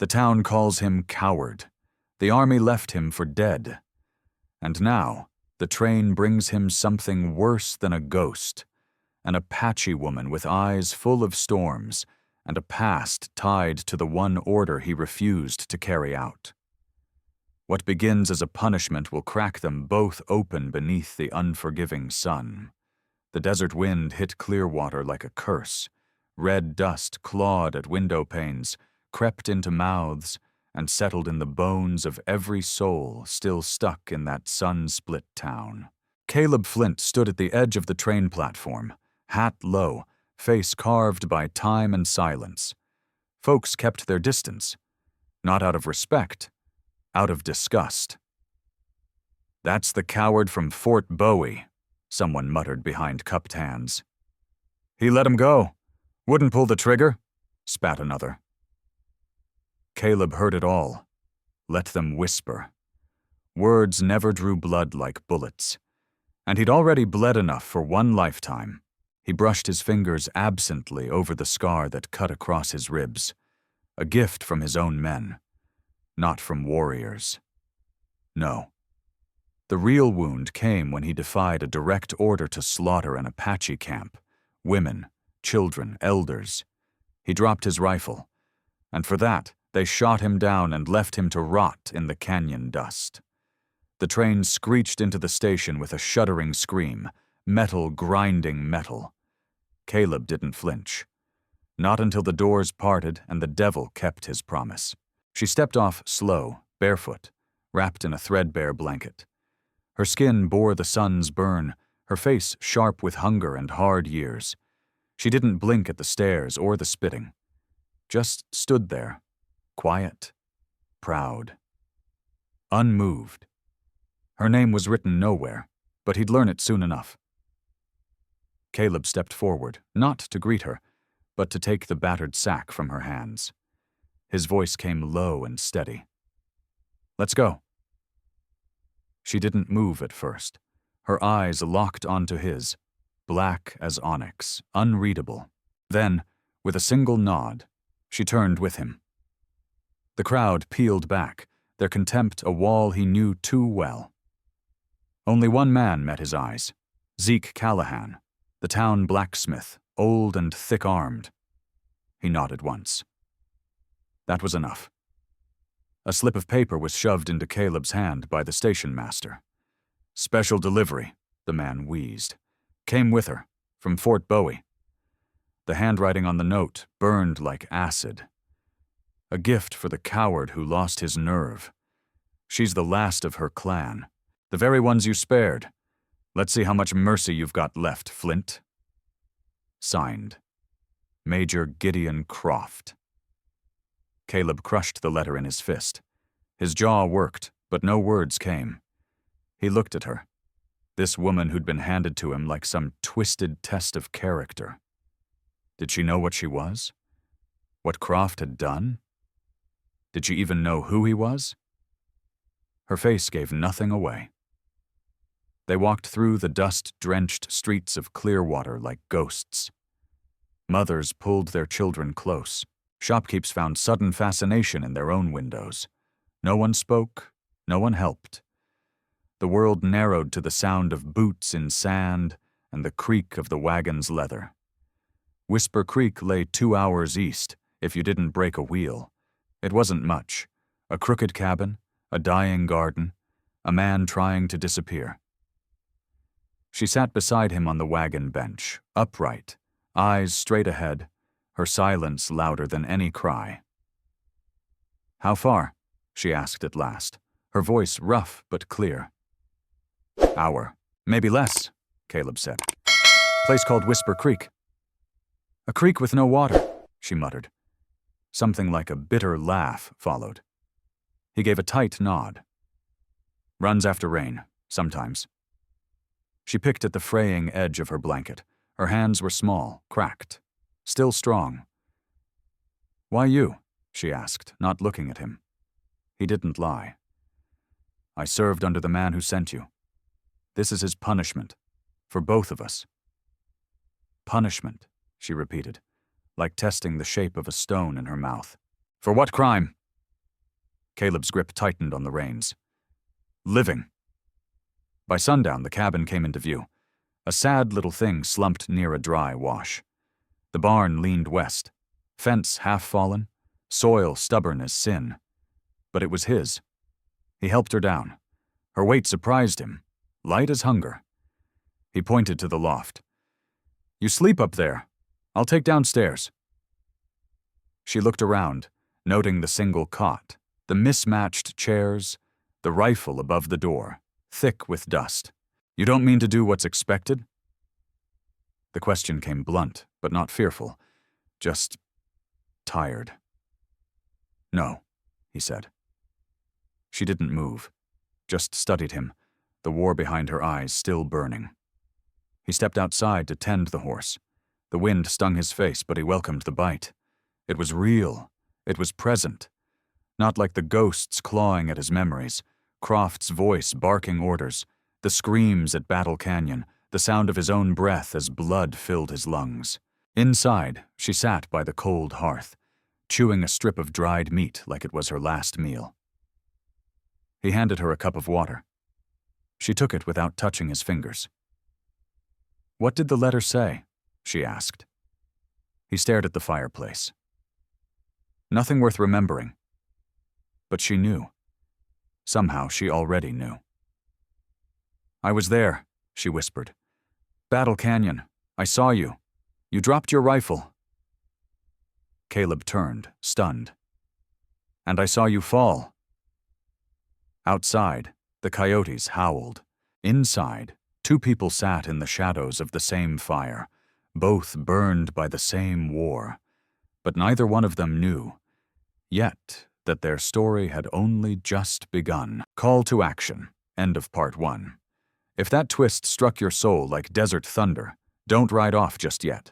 The town calls him coward. The army left him for dead. And now, the train brings him something worse than a ghost, an Apache woman with eyes full of storms and a past tied to the one order he refused to carry out. What begins as a punishment will crack them both open beneath the unforgiving sun. The desert wind hit Clearwater like a curse. Red dust clawed at window panes, crept into mouths, and settled in the bones of every soul still stuck in that sun-split town. Caleb Flint stood at the edge of the train platform, hat low, face carved by time and silence. Folks kept their distance, not out of respect, out of disgust. "That's the coward from Fort Bowie," someone muttered behind cupped hands. "He let him go. Wouldn't pull the trigger," spat another. Caleb heard it all. Let them whisper. Words never drew blood like bullets. And he'd already bled enough for one lifetime. He brushed his fingers absently over the scar that cut across his ribs. A gift from his own men. Not from warriors. No. The real wound came when he defied a direct order to slaughter an Apache camp. Women, children, elders. He dropped his rifle. And for that, they shot him down and left him to rot in the canyon dust. The train screeched into the station with a shuddering scream, metal grinding metal. Caleb didn't flinch. Not until the doors parted and the devil kept his promise. She stepped off slow, barefoot, wrapped in a threadbare blanket. Her skin bore the sun's burn, her face sharp with hunger and hard years. She didn't blink at the stares or the spitting. Just stood there. Quiet, proud, unmoved. Her name was written nowhere, but he'd learn it soon enough. Caleb stepped forward, not to greet her, but to take the battered sack from her hands. His voice came low and steady. "Let's go." She didn't move at first. Her eyes locked onto his, black as onyx, unreadable. Then, with a single nod, she turned with him. The crowd peeled back, their contempt a wall he knew too well. Only one man met his eyes, Zeke Callahan, the town blacksmith, old and thick-armed. He nodded once. That was enough. A slip of paper was shoved into Caleb's hand by the station master. "Special delivery," the man wheezed. "Came with her, from Fort Bowie." The handwriting on the note burned like acid. A gift for the coward who lost his nerve. She's the last of her clan. The very ones you spared. Let's see how much mercy you've got left, Flint. Signed, Major Gideon Croft. Caleb crushed the letter in his fist. His jaw worked, but no words came. He looked at her. This woman who'd been handed to him like some twisted test of character. Did she know what she was? What Croft had done? Did she even know who he was? Her face gave nothing away. They walked through the dust-drenched streets of Clearwater like ghosts. Mothers pulled their children close. Shopkeepers found sudden fascination in their own windows. No one spoke, no one helped. The world narrowed to the sound of boots in sand and the creak of the wagon's leather. Whisper Creek lay 2 hours east, if you didn't break a wheel. It wasn't much. A crooked cabin, a dying garden, a man trying to disappear. She sat beside him on the wagon bench, upright, eyes straight ahead, her silence louder than any cry. "How far?" she asked at last, her voice rough but clear. "Hour. Maybe less," Caleb said. "Place called Whisper Creek." "A creek with no water," she muttered. Something like a bitter laugh followed. He gave a tight nod. "Runs after rain, sometimes." She picked at the fraying edge of her blanket. Her hands were small, cracked, still strong. "Why you?" she asked, not looking at him. He didn't lie. "I served under the man who sent you. This is his punishment, for both of us." "Punishment," she repeated, like testing the shape of a stone in her mouth. "For what crime?" Caleb's grip tightened on the reins. Living. By sundown, the cabin came into view. A sad little thing slumped near a dry wash. The barn leaned west, fence half fallen, soil stubborn as sin. But it was his. He helped her down. Her weight surprised him, light as hunger. He pointed to the loft. You sleep up there. I'll take downstairs. She looked around, noting the single cot, the mismatched chairs, the rifle above the door, thick with dust. You don't mean to do what's expected? The question came blunt, but not fearful. Just tired. No, he said. She didn't move, just studied him, the war behind her eyes still burning. He stepped outside to tend the horse. The wind stung his face, but he welcomed the bite. It was real. It was present. Not like the ghosts clawing at his memories, Croft's voice barking orders, the screams at Battle Canyon, the sound of his own breath as blood filled his lungs. Inside, she sat by the cold hearth, chewing a strip of dried meat like it was her last meal. He handed her a cup of water. She took it without touching his fingers. What did the letter say? She asked. He stared at the fireplace. Nothing worth remembering. But she knew. Somehow she already knew. I was there, she whispered. Battle Canyon. I saw you. You dropped your rifle. Caleb turned, stunned. And I saw you fall. Outside, the coyotes howled. Inside, two people sat in the shadows of the same fire, both burned by the same war. But neither one of them knew, yet, that their story had only just begun. Call to action. End of part 1. If that twist struck your soul like desert thunder, don't ride off just yet.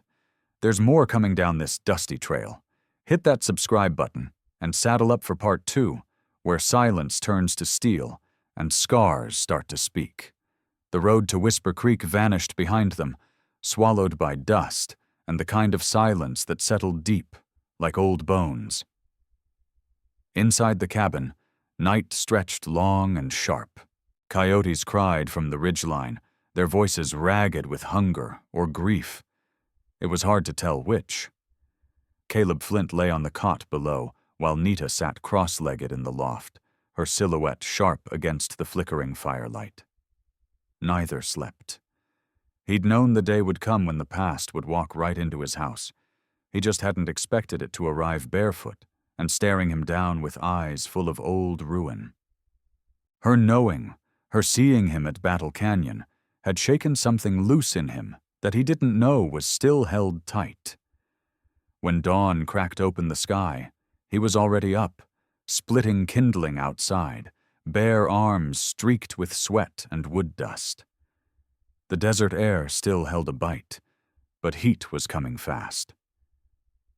There's more coming down this dusty trail. Hit that subscribe button and saddle up for part 2, where silence turns to steel and scars start to speak. The road to Whisper Creek vanished behind them, swallowed by dust and the kind of silence that settled deep, like old bones. Inside the cabin, night stretched long and sharp. Coyotes cried from the ridgeline, their voices ragged with hunger or grief. It was hard to tell which. Caleb Flint lay on the cot below, while Nita sat cross-legged in the loft, her silhouette sharp against the flickering firelight. Neither slept. He'd known the day would come when the past would walk right into his house. He just hadn't expected it to arrive barefoot and staring him down with eyes full of old ruin. Her knowing, her seeing him at Battle Canyon, had shaken something loose in him that he didn't know was still held tight. When dawn cracked open the sky, he was already up, splitting kindling outside, bare arms streaked with sweat and wood dust. The desert air still held a bite, but heat was coming fast.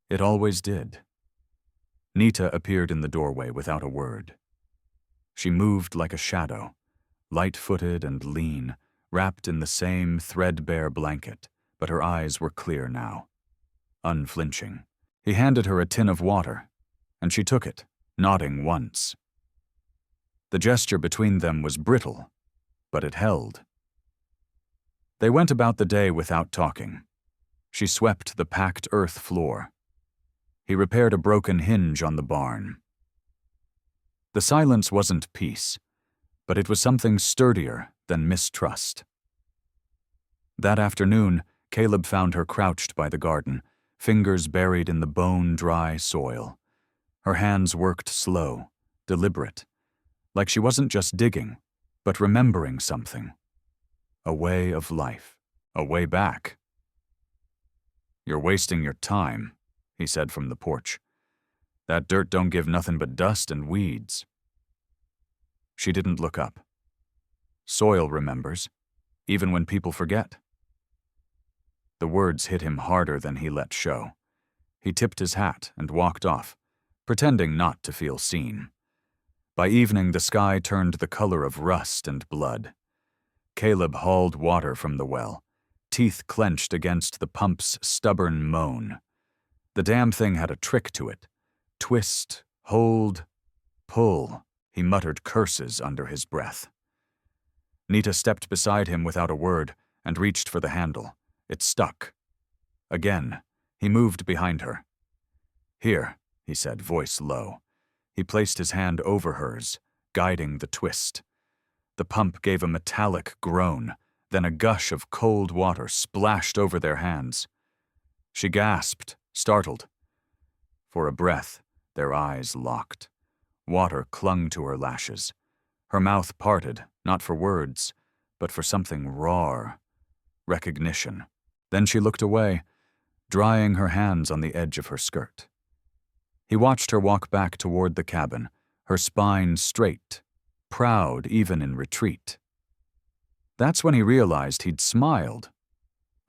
It always did. Nita appeared in the doorway without a word. She moved like a shadow, light-footed and lean, wrapped in the same threadbare blanket, but her eyes were clear now, unflinching. He handed her a tin of water, and she took it, nodding once. The gesture between them was brittle, but it held. They went about the day without talking. She swept the packed earth floor. He repaired a broken hinge on the barn. The silence wasn't peace, but it was something sturdier than mistrust. That afternoon, Caleb found her crouched by the garden, fingers buried in the bone-dry soil. Her hands worked slow, deliberate, like she wasn't just digging, but remembering something. A way of life, a way back. You're wasting your time, he said from the porch. That dirt don't give nothing but dust and weeds. She didn't look up. Soil remembers, even when people forget. The words hit him harder than he let show. He tipped his hat and walked off, pretending not to feel seen. By evening, the sky turned the color of rust and blood. Caleb hauled water from the well, teeth clenched against the pump's stubborn moan. The damn thing had a trick to it. Twist, hold, pull, he muttered curses under his breath. Nita stepped beside him without a word and reached for the handle. It stuck. Again, he moved behind her. "Here," he said, voice low. He placed his hand over hers, guiding the twist. The pump gave a metallic groan, then a gush of cold water splashed over their hands. She gasped, startled. For a breath, their eyes locked. Water clung to her lashes. Her mouth parted, not for words, but for something raw. Recognition. Then she looked away, drying her hands on the edge of her skirt. He watched her walk back toward the cabin, her spine straight, proud even in retreat. That's when he realized he'd smiled,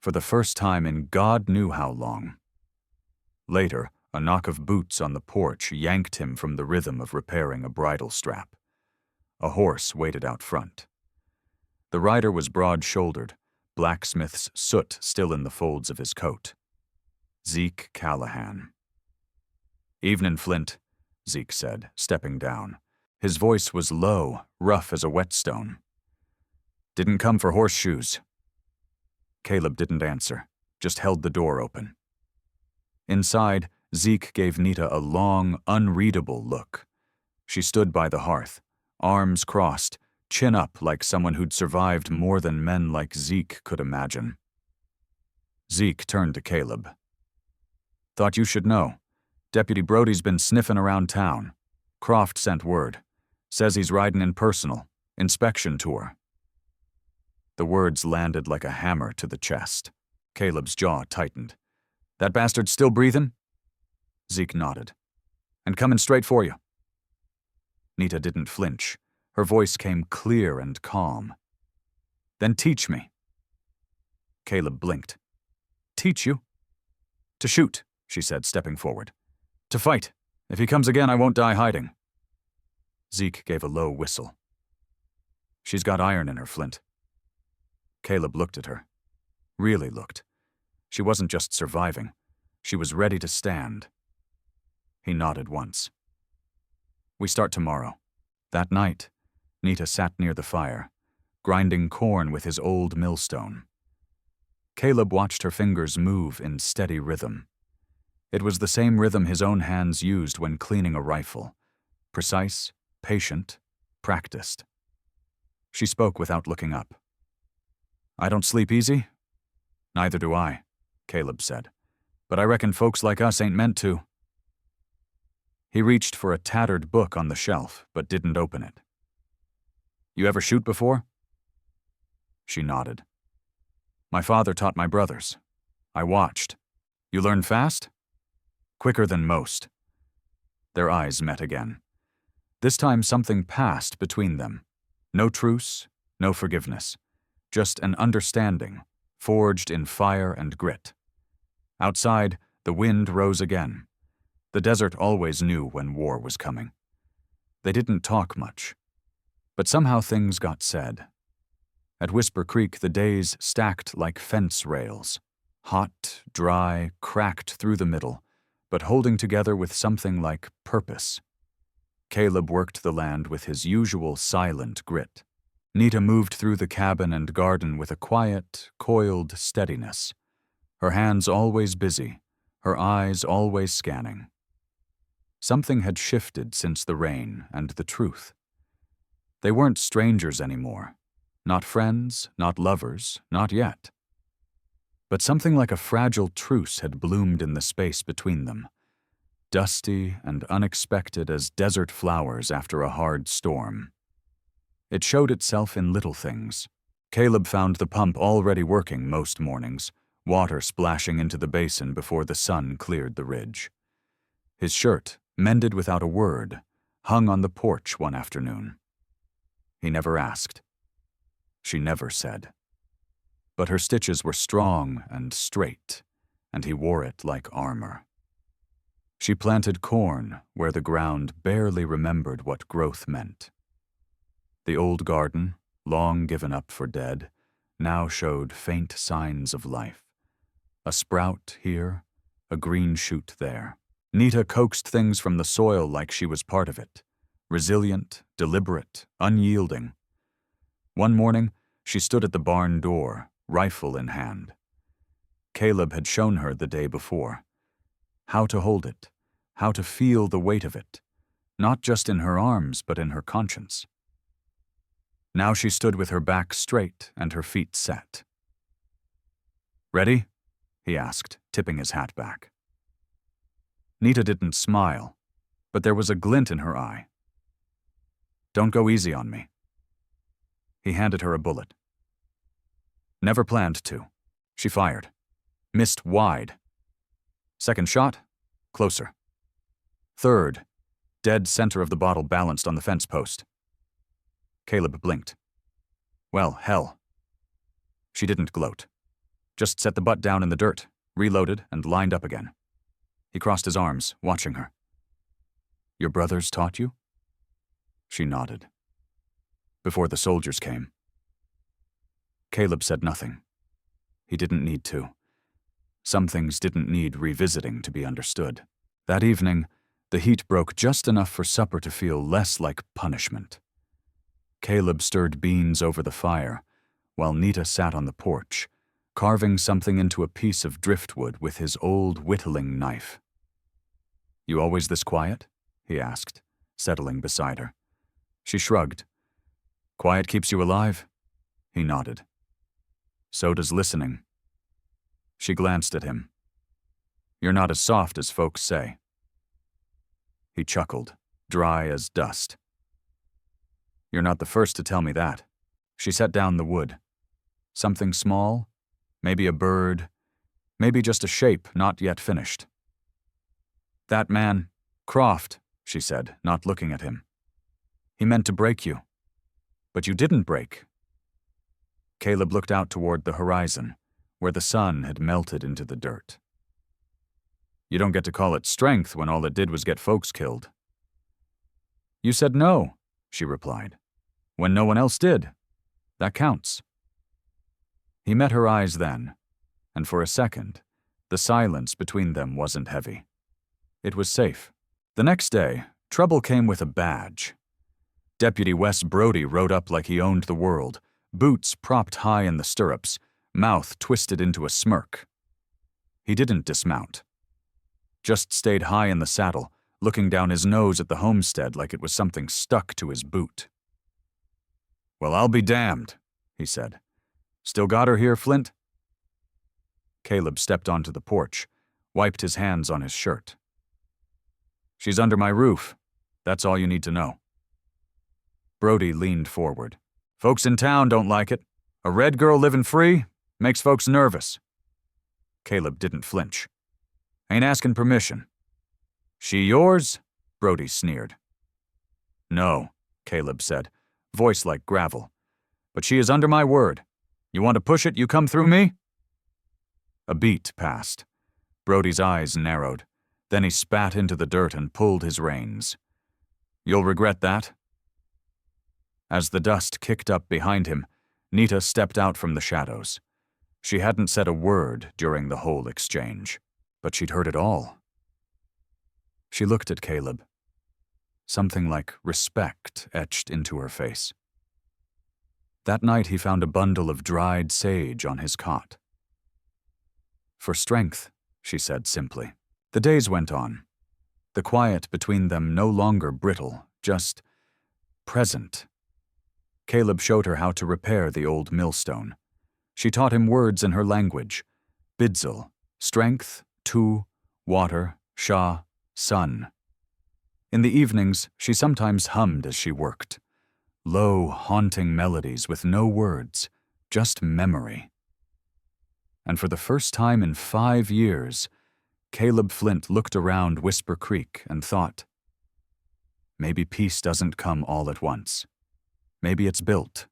for the first time in God knew how long. Later, a knock of boots on the porch yanked him from the rhythm of repairing a bridle strap. A horse waited out front. The rider was broad-shouldered, blacksmith's soot still in the folds of his coat. Zeke Callahan. "Evenin', Flint," Zeke said, stepping down. His voice was low, rough as a whetstone. "Didn't come for horseshoes." Caleb didn't answer, just held the door open. Inside, Zeke gave Nita a long, unreadable look. She stood by the hearth, arms crossed, chin up like someone who'd survived more than men like Zeke could imagine. Zeke turned to Caleb. "Thought you should know. Deputy Brody's been sniffing around town. Croft sent word. Says he's riding in personal. Inspection tour." The words landed like a hammer to the chest. Caleb's jaw tightened. "That bastard still breathing?" Zeke nodded. "And coming straight for you." Nita didn't flinch. Her voice came clear and calm. "Then teach me." Caleb blinked. "Teach you?" "To shoot," she said, stepping forward. "To fight. If he comes again, I won't die hiding." Zeke gave a low whistle. "She's got iron in her, Flint." Caleb looked at her. Really looked. She wasn't just surviving. She was ready to stand. He nodded once. "We start tomorrow." That night, Nita sat near the fire, grinding corn with his old millstone. Caleb watched her fingers move in steady rhythm. It was the same rhythm his own hands used when cleaning a rifle. Precise, patient, practiced. She spoke without looking up. "I don't sleep easy?" "Neither do I," Caleb said. "But I reckon folks like us ain't meant to." He reached for a tattered book on the shelf, but didn't open it. "You ever shoot before?" She nodded. "My father taught my brothers. I watched. You learn fast?" "Quicker than most." Their eyes met again. This time something passed between them. No truce, no forgiveness. Just an understanding, forged in fire and grit. Outside, the wind rose again. The desert always knew when war was coming. They didn't talk much. But somehow things got said. At Whisper Creek, the days stacked like fence rails. Hot, dry, cracked through the middle, but holding together with something like purpose. Caleb worked the land with his usual silent grit. Nita moved through the cabin and garden with a quiet, coiled steadiness. Her hands always busy, her eyes always scanning. Something had shifted since the rain and the truth. They weren't strangers anymore. Not friends, not lovers, not yet. But something like a fragile truce had bloomed in the space between them. Dusty and unexpected as desert flowers after a hard storm. It showed itself in little things. Caleb found the pump already working most mornings, water splashing into the basin before the sun cleared the ridge. His shirt, mended without a word, hung on the porch one afternoon. He never asked. She never said. But her stitches were strong and straight, and he wore it like armor. She planted corn where the ground barely remembered what growth meant. The old garden, long given up for dead, now showed faint signs of life. A sprout here, a green shoot there. Nita coaxed things from the soil like she was part of it, resilient, deliberate, unyielding. One morning, she stood at the barn door, rifle in hand. Caleb had shown her the day before how to hold it, how to feel the weight of it, not just in her arms but in her conscience. Now she stood with her back straight and her feet set. "Ready?" he asked, tipping his hat back. Nita didn't smile, but there was a glint in her eye. "Don't go easy on me." He handed her a bullet. Never planned to. She fired. Missed wide. Second shot, closer. Third, dead center of the bottle balanced on the fence post. Caleb blinked. Well, hell. She didn't gloat. Just set the butt down in the dirt, reloaded, and lined up again. He crossed his arms, watching her. "Your brothers taught you?" She nodded. "Before the soldiers came." Caleb said nothing. He didn't need to. Some things didn't need revisiting to be understood. That evening, the heat broke just enough for supper to feel less like punishment. Caleb stirred beans over the fire, while Nita sat on the porch, carving something into a piece of driftwood with his old whittling knife. "You always this quiet?" he asked, settling beside her. She shrugged. "Quiet keeps you alive?" He nodded. "So does listening." She glanced at him. "You're not as soft as folks say." He chuckled, dry as dust. "You're not the first to tell me that." She set down the wood. Something small, maybe a bird, maybe just a shape not yet finished. "That man, Croft," she said, not looking at him. "He meant to break you. But you didn't break." Caleb looked out toward the horizon, where the sun had melted into the dirt. "You don't get to call it strength when all it did was get folks killed." "You said no," she replied, "when no one else did. That counts." He met her eyes then, and for a second, the silence between them wasn't heavy. It was safe. The next day, trouble came with a badge. Deputy Wes Brody rode up like he owned the world, boots propped high in the stirrups, mouth twisted into a smirk. He didn't dismount. Just stayed high in the saddle, looking down his nose at the homestead like it was something stuck to his boot. "Well, I'll be damned," he said. "Still got her here, Flint?" Caleb stepped onto the porch, wiped his hands on his shirt. "She's under my roof. That's all you need to know." Brody leaned forward. "Folks in town don't like it. A red girl living free makes folks nervous." Caleb didn't flinch. "Ain't asking permission." "She yours?" Brody sneered. "No," Caleb said, voice like gravel. "But she is under my word. You want to push it, you come through me?" A beat passed. Brody's eyes narrowed. Then he spat into the dirt and pulled his reins. "You'll regret that." As the dust kicked up behind him, Nita stepped out from the shadows. She hadn't said a word during the whole exchange, but she'd heard it all. She looked at Caleb. Something like respect etched into her face. That night he found a bundle of dried sage on his cot. "For strength," she said simply. The days went on. The quiet between them no longer brittle, just present. Caleb showed her how to repair the old millstone. She taught him words in her language. Bidzil, strength, tu, water, shah, sun. In the evenings, she sometimes hummed as she worked. Low, haunting melodies with no words, just memory. And for the first time in 5 years, Caleb Flint looked around Whisper Creek and thought, maybe peace doesn't come all at once. Maybe it's built,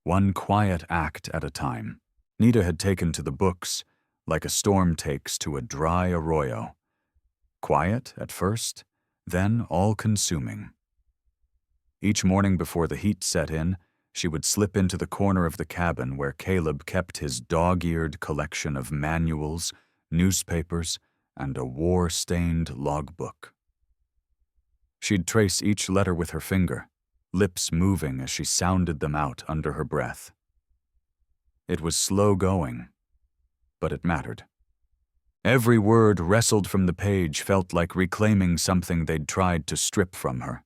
one quiet act at a time. Nita had taken to the books like a storm takes to a dry arroyo. Quiet at first, then all-consuming. Each morning before the heat set in, she would slip into the corner of the cabin where Caleb kept his dog-eared collection of manuals, newspapers, and a war-stained logbook. She'd trace each letter with her finger, lips moving as she sounded them out under her breath. It was slow going, but it mattered. Every word wrestled from the page felt like reclaiming something they'd tried to strip from her.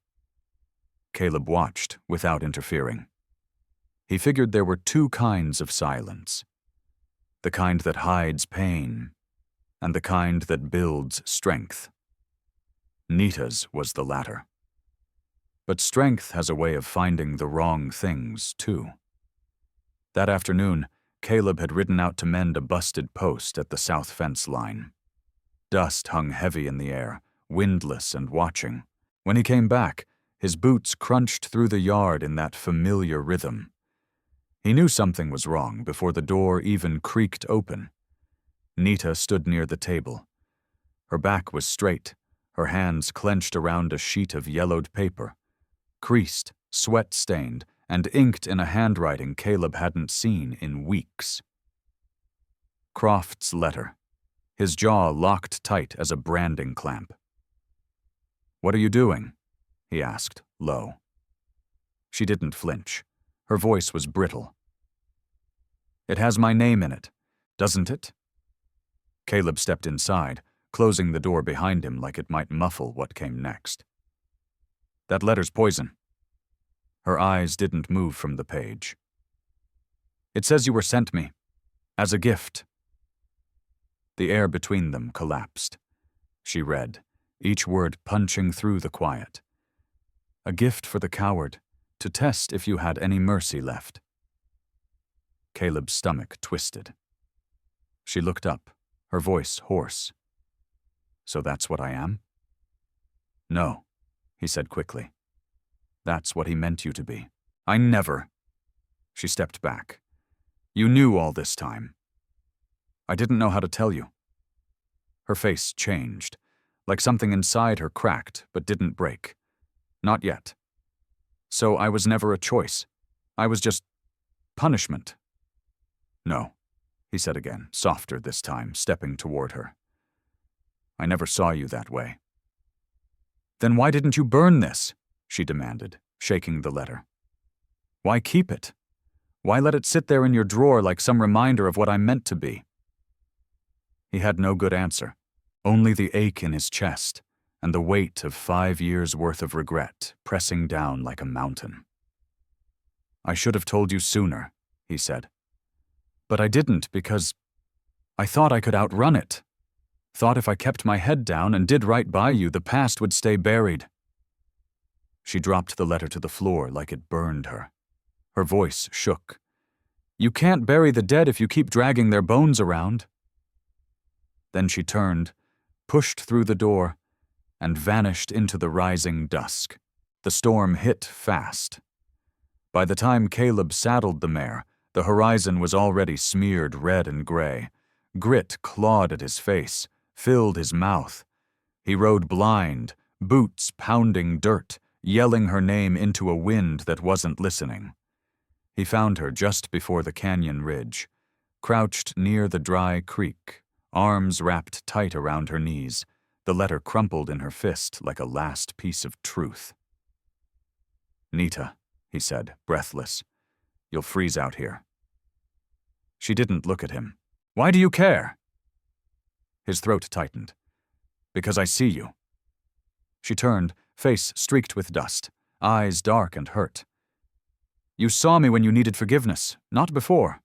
Caleb watched without interfering. He figured there were two kinds of silence: the kind that hides pain, and the kind that builds strength. Nita's was the latter. But strength has a way of finding the wrong things, too. That afternoon, Caleb had ridden out to mend a busted post at the south fence line. Dust hung heavy in the air, windless and watching. When he came back, his boots crunched through the yard in that familiar rhythm. He knew something was wrong before the door even creaked open. Nita stood near the table. Her back was straight, her hands clenched around a sheet of yellowed paper, creased, sweat-stained, and inked in a handwriting Caleb hadn't seen in weeks. Croft's letter, his jaw locked tight as a branding clamp. "What are you doing?" he asked, low. She didn't flinch. Her voice was brittle. "It has my name in it, doesn't it?" Caleb stepped inside, closing the door behind him like it might muffle what came next. "That letter's poison." Her eyes didn't move from the page. "It says you were sent me, as a gift." The air between them collapsed. She read, each word punching through the quiet. "A gift for the coward, to test if you had any mercy left." Caleb's stomach twisted. She looked up, her voice hoarse. "So that's what I am?" "No," he said quickly. "That's what he meant you to be." "I never." She stepped back. "You knew all this time." "I didn't know how to tell you." Her face changed, like something inside her cracked but didn't break. "Not yet. So I was never a choice. I was just punishment." "No," he said again, softer this time, stepping toward her. "I never saw you that way." "Then why didn't you burn this?" she demanded, shaking the letter. "Why keep it? Why let it sit there in your drawer like some reminder of what I'm meant to be?" He had no good answer, only the ache in his chest and the weight of 5 years' worth of regret pressing down like a mountain. "I should have told you sooner," he said. "But I didn't because I thought I could outrun it. Thought if I kept my head down and did right by you, the past would stay buried." She dropped the letter to the floor like it burned her. Her voice shook. "You can't bury the dead if you keep dragging their bones around." Then she turned, pushed through the door, and vanished into the rising dusk. The storm hit fast. By the time Caleb saddled the mare, the horizon was already smeared red and gray. Grit clawed at his face, filled his mouth. He rode blind, boots pounding dirt, yelling her name into a wind that wasn't listening. He found her just before the canyon ridge, crouched near the dry creek, arms wrapped tight around her knees, the letter crumpled in her fist like a last piece of truth. "Nita," he said, breathless, "you'll freeze out here." She didn't look at him. "Why do you care?" His throat tightened. "Because I see you." She turned, face streaked with dust, eyes dark and hurt. "You saw me when you needed forgiveness, not before."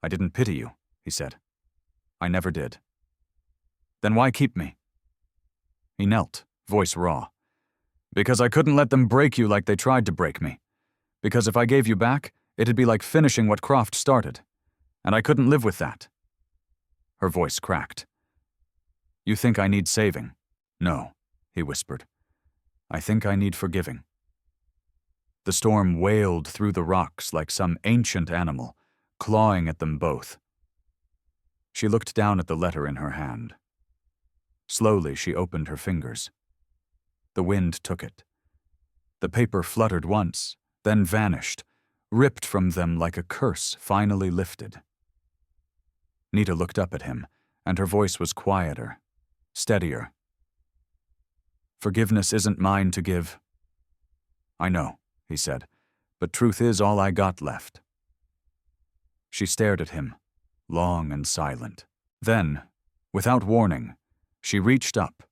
"I didn't pity you," he said. "I never did." "Then why keep me?" He knelt, voice raw. "Because I couldn't let them break you like they tried to break me. Because if I gave you back, it'd be like finishing what Croft started. And I couldn't live with that." Her voice cracked. "You think I need saving?" "No," he whispered. "I think I need forgiving." The storm wailed through the rocks like some ancient animal, clawing at them both. She looked down at the letter in her hand. Slowly she opened her fingers. The wind took it. The paper fluttered once, then vanished, ripped from them like a curse finally lifted. Nita looked up at him, and her voice was quieter, steadier. Forgiveness isn't mine to give." "I know," he said, "but truth is all I got left." She stared at him, long and silent. Then, without warning, she reached up,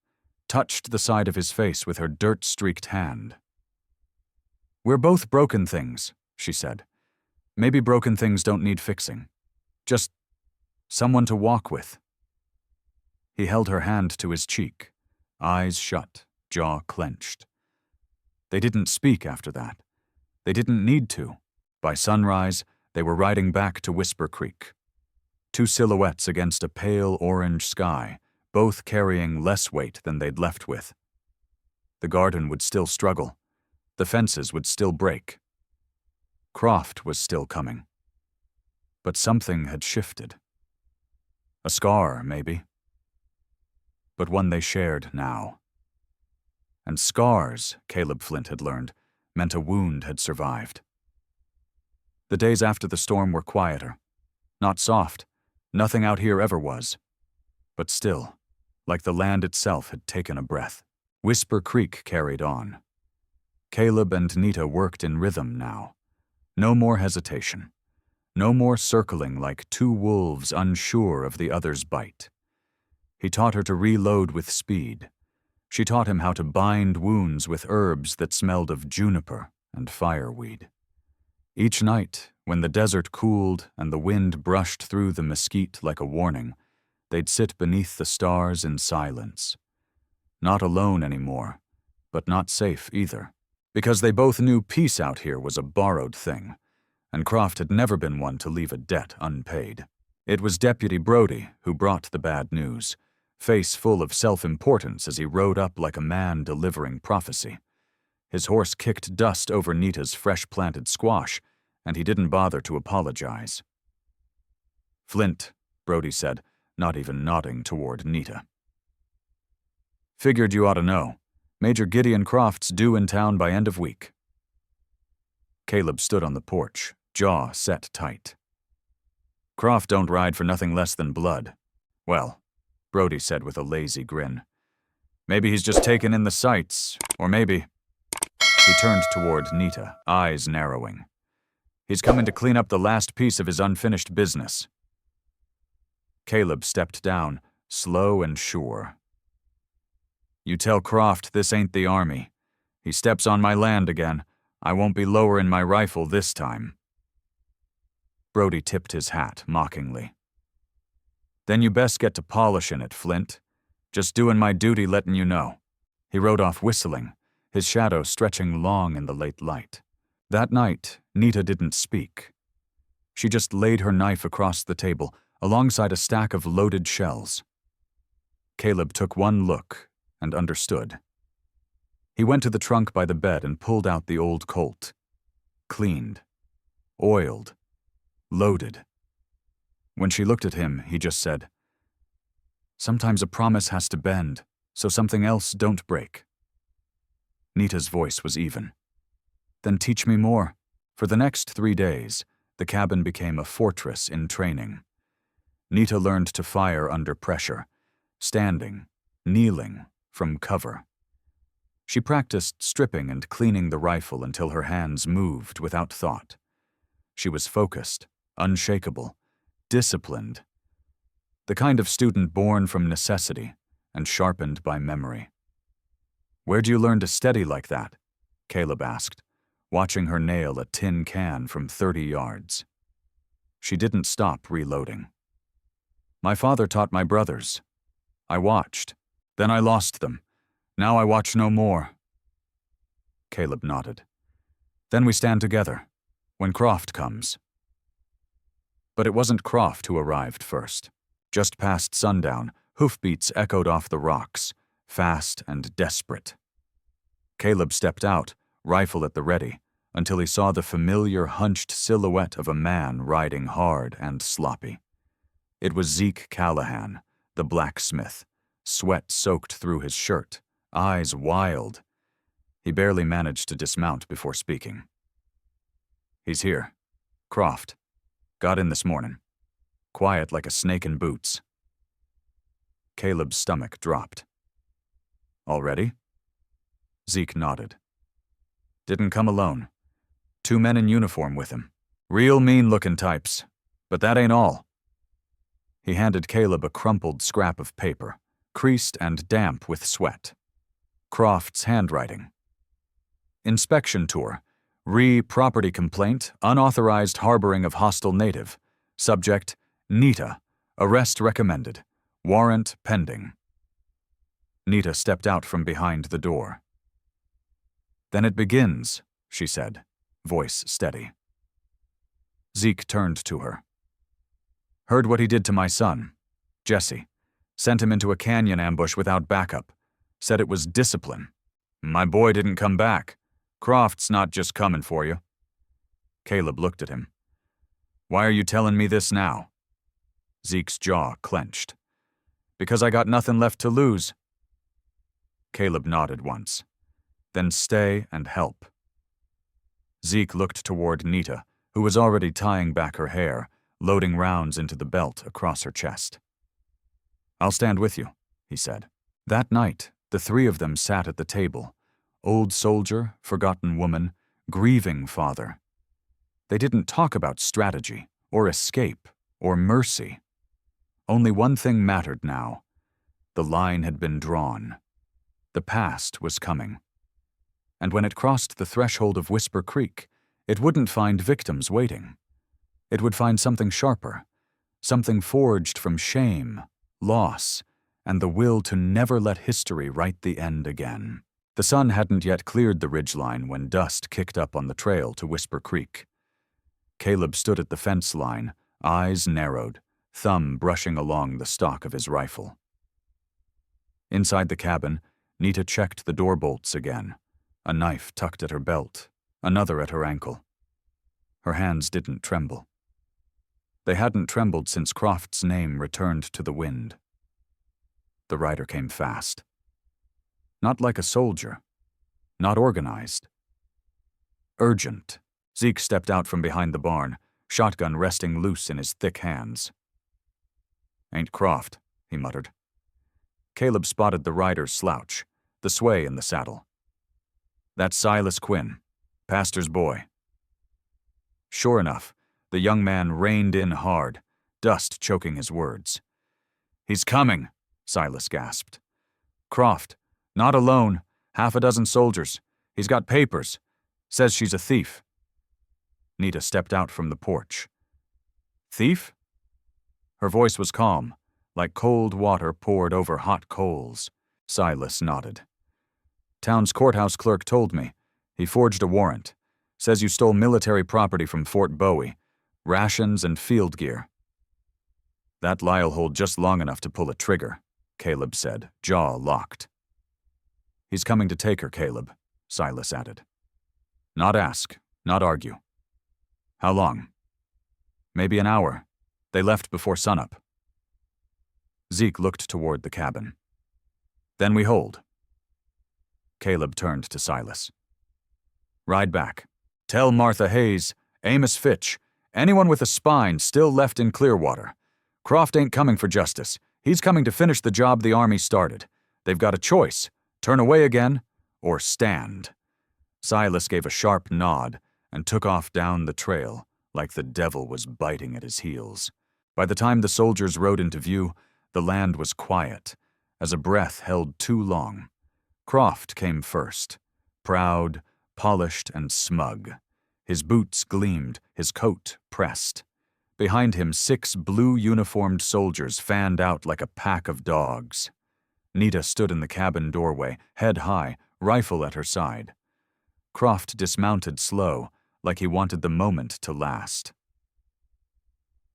touched the side of his face with her dirt-streaked hand. "We're both broken things," she said. "Maybe broken things don't need fixing. Just someone to walk with." He held her hand to his cheek, eyes shut, jaw clenched. They didn't speak after that. They didn't need to. By sunrise, they were riding back to Whisper Creek. Two silhouettes against a pale orange sky, both carrying less weight than they'd left with. The garden would still struggle. The fences would still break. Croft was still coming. But something had shifted. A scar, maybe. But one they shared now. And scars, Caleb Flint had learned, meant a wound had survived. The days after the storm were quieter. Not soft. Nothing out here ever was. But still, like the land itself had taken a breath. Whisper Creek carried on. Caleb and Nita worked in rhythm now. No more hesitation. No more circling like two wolves unsure of the other's bite. He taught her to reload with speed. She taught him how to bind wounds with herbs that smelled of juniper and fireweed. Each night, when the desert cooled and the wind brushed through the mesquite like a warning, they'd sit beneath the stars in silence. Not alone anymore, but not safe either, because they both knew peace out here was a borrowed thing, and Croft had never been one to leave a debt unpaid. It was Deputy Brody who brought the bad news, face full of self-importance as he rode up like a man delivering prophecy. His horse kicked dust over Nita's fresh-planted squash, and he didn't bother to apologize. "Flint," Brody said, not even nodding toward Nita. "Figured you ought to know. Major Gideon Croft's due in town by end of week." Caleb stood on the porch, jaw set tight. "Croft don't ride for nothing less than blood. Well," Brody said with a lazy grin, "maybe he's just taken in the sights, or maybe—" He turned toward Nita, eyes narrowing. "He's coming to clean up the last piece of his unfinished business." Caleb stepped down, slow and sure. "You tell Croft this ain't the army. He steps on my land again. I won't be lowering my rifle this time." Brody tipped his hat mockingly. "Then you best get to polishing it, Flint. Just doing my duty letting you know." He rode off whistling, his shadow stretching long in the late light. That night, Nita didn't speak. She just laid her knife across the table, alongside a stack of loaded shells. Caleb took one look and understood. He went to the trunk by the bed and pulled out the old Colt. Cleaned. Oiled. Loaded. When she looked at him, he just said, "Sometimes a promise has to bend, so something else don't break." Nita's voice was even. "Then teach me more." For the next 3 days, the cabin became a fortress in training. Nita learned to fire under pressure, standing, kneeling, from cover. She practiced stripping and cleaning the rifle until her hands moved without thought. She was focused, unshakable, disciplined. The kind of student born from necessity and sharpened by memory. "Where'd you learn to steady like that?" Caleb asked, watching her nail a tin can from 30 yards. She didn't stop reloading. "My father taught my brothers. I watched. Then I lost them. Now I watch no more." Caleb nodded. "Then we stand together, when Croft comes." But it wasn't Croft who arrived first. Just past sundown, hoofbeats echoed off the rocks, fast and desperate. Caleb stepped out, rifle at the ready, until he saw the familiar hunched silhouette of a man riding hard and sloppy. It was Zeke Callahan, the blacksmith, sweat soaked through his shirt, eyes wild. He barely managed to dismount before speaking. "He's here. Croft. Got in this morning. Quiet like a snake in boots." Caleb's stomach dropped. "Already?" Zeke nodded. Didn't come alone. 2 men in uniform with him. Real mean-looking types. But that ain't all. He handed Caleb a crumpled scrap of paper, creased and damp with sweat. Croft's handwriting. Inspection tour. Property complaint, unauthorized harboring of hostile native. Subject, Nita. Arrest recommended. Warrant pending. Nita stepped out from behind the door. Then it begins, she said, voice steady. Zeke turned to her. Heard what he did to my son, Jesse. Sent him into a canyon ambush without backup. Said it was discipline. My boy didn't come back. Croft's not just coming for you. Caleb looked at him. Why are you telling me this now? Zeke's jaw clenched. Because I got nothing left to lose. Caleb nodded once. Then stay and help. Zeke looked toward Nita, who was already tying back her hair, loading rounds into the belt across her chest. I'll stand with you, he said. That night, the 3 of them sat at the table. Old soldier, forgotten woman, grieving father. They didn't talk about strategy, or escape, or mercy. Only one thing mattered now. The line had been drawn. The past was coming. And when it crossed the threshold of Whisper Creek, it wouldn't find victims waiting. It would find something sharper, something forged from shame, loss, and the will to never let history write the end again. The sun hadn't yet cleared the ridgeline when dust kicked up on the trail to Whisper Creek. Caleb stood at the fence line, eyes narrowed, thumb brushing along the stock of his rifle. Inside the cabin, Nita checked the door bolts again, a knife tucked at her belt, another at her ankle. Her hands didn't tremble. They hadn't trembled since Croft's name returned to the wind. The rider came fast. Not like a soldier. Not organized. Urgent. Zeke stepped out from behind the barn, shotgun resting loose in his thick hands. Ain't Croft, he muttered. Caleb spotted the rider's slouch, the sway in the saddle. That's Silas Quinn, pastor's boy. Sure enough, the young man reined in hard, dust choking his words. He's coming, Silas gasped. Croft, not alone, 6 soldiers. He's got papers. Says she's a thief. Nita stepped out from the porch. Thief? Her voice was calm, like cold water poured over hot coals. Silas nodded. Town's courthouse clerk told me. He forged a warrant. Says you stole military property from Fort Bowie. Rations and field gear. That lie'll hold just long enough to pull a trigger, Caleb said, jaw locked. He's coming to take her, Caleb, Silas added. Not ask, not argue. How long? Maybe an hour. They left before sunup. Zeke looked toward the cabin. Then we hold. Caleb turned to Silas. Ride back. Tell Martha Hayes, Amos Fitch, anyone with a spine still left in Clearwater. Croft ain't coming for justice. He's coming to finish the job the Army started. They've got a choice. Turn away again, or stand. Silas gave a sharp nod and took off down the trail like the devil was biting at his heels. By the time the soldiers rode into view, the land was quiet, as a breath held too long. Croft came first, proud, polished, and smug. His boots gleamed, his coat pressed. Behind him, 6 blue-uniformed soldiers fanned out like a pack of dogs. Nita stood in the cabin doorway, head high, rifle at her side. Croft dismounted slow, like he wanted the moment to last.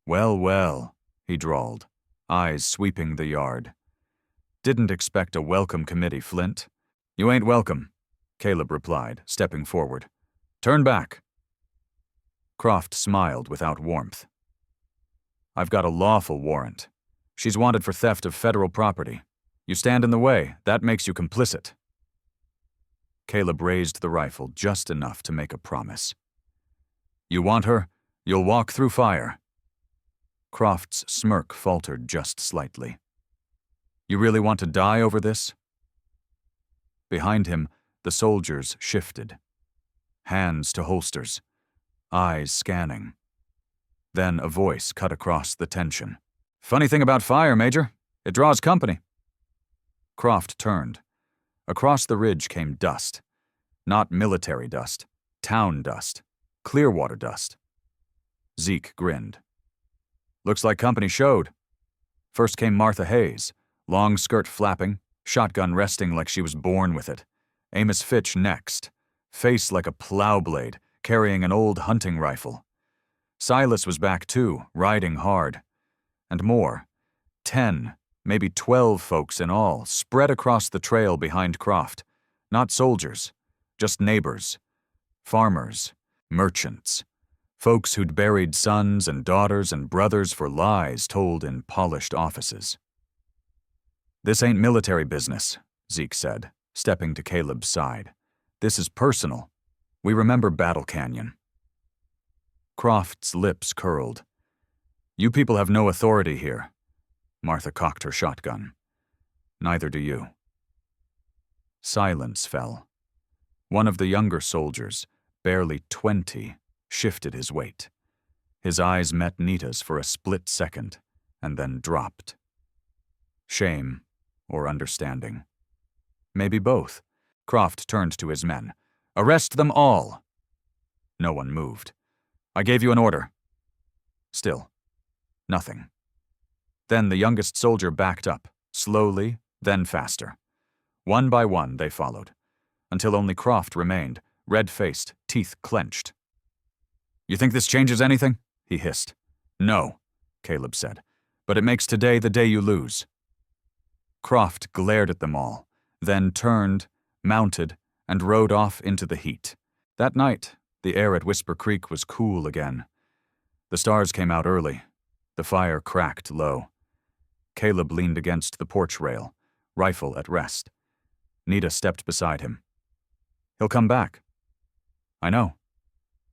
Well, well, he drawled, eyes sweeping the yard. Didn't expect a welcome committee, Flint. You ain't welcome, Caleb replied, stepping forward. Turn back. Croft smiled without warmth. I've got a lawful warrant. She's wanted for theft of federal property. You stand in the way, that makes you complicit. Caleb raised the rifle just enough to make a promise. You want her, you'll walk through fire. Croft's smirk faltered just slightly. You really want to die over this? Behind him, The soldiers shifted. Hands to holsters, eyes scanning. Then a voice cut across the tension. "Funny thing about fire, Major. It draws company." Croft turned. Across the ridge came dust. Not military dust, town dust, Clearwater dust. Zeke grinned. "Looks like company showed." First came Martha Hayes, long skirt flapping, shotgun resting like she was born with it. Amos Fitch next, face like a plow blade, carrying an old hunting rifle. Silas was back too, riding hard. And more. 10, maybe 12 folks in all, spread across the trail behind Croft. Not soldiers, just neighbors, farmers, merchants, folks who'd buried sons and daughters and brothers for lies told in polished offices. "This ain't military business," Zeke said, stepping to Caleb's side. "This is personal. We remember Battle Canyon." Croft's lips curled. "You people have no authority here." Martha cocked her shotgun. "Neither do you." Silence fell. One of the younger soldiers, barely 20, shifted his weight. His eyes met Nita's for a split second, and then dropped. Shame or understanding. Maybe both. Croft turned to his men. "Arrest them all!" No one moved. "I gave you an order." Still, nothing. Then the youngest soldier backed up, slowly, then faster. One by one they followed, until only Croft remained, red-faced, teeth clenched. "You think this changes anything?" he hissed. "No," Caleb said, "but it makes today the day you lose." Croft glared at them all, then turned, mounted, and rode off into the heat. That night, the air at Whisper Creek was cool again. The stars came out early. The fire cracked low. Caleb leaned against the porch rail, rifle at rest. Nita stepped beside him. "He'll come back." "I know.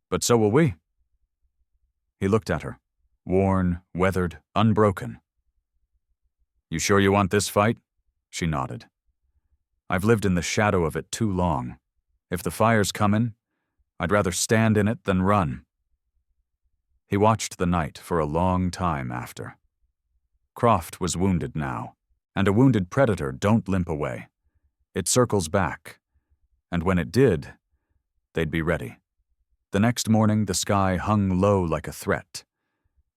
But so will we." He looked at her, worn, weathered, unbroken. "You sure you want this fight?" She nodded. "I've lived in the shadow of it too long. If the fire's comin', I'd rather stand in it than run." He watched the night for a long time after. Croft was wounded now, and a wounded predator don't limp away. It circles back, and when it did, they'd be ready. The next morning, the sky hung low like a threat.